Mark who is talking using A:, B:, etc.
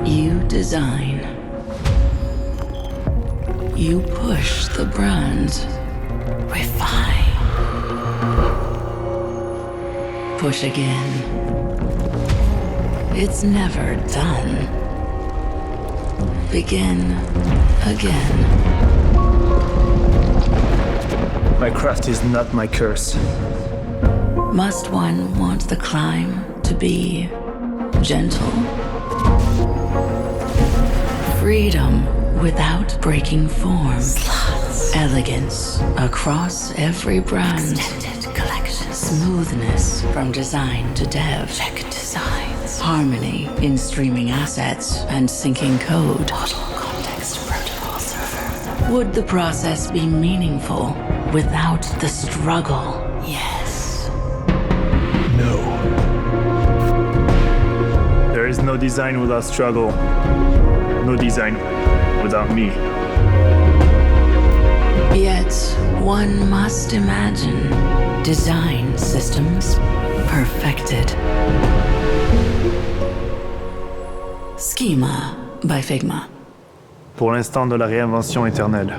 A: You design. You push the brand. Refine. Push again. It's never done. Begin again.
B: My craft is not my curse.
A: Must one want the climb to be gentle? Freedom without breaking form.
C: Slots.
A: Elegance across every brand.
C: Extended collections.
A: Smoothness from design to dev.
C: Check designs.
A: Harmony in streaming assets and syncing code.
C: Model context protocol server.
A: Would the process be meaningful without the struggle?
C: Yes.
B: No. There is no design without struggle. No design without me.
A: Yet, one must imagine design systems perfected. Schema by Figma.
B: Pour l'instant de la réinvention éternelle.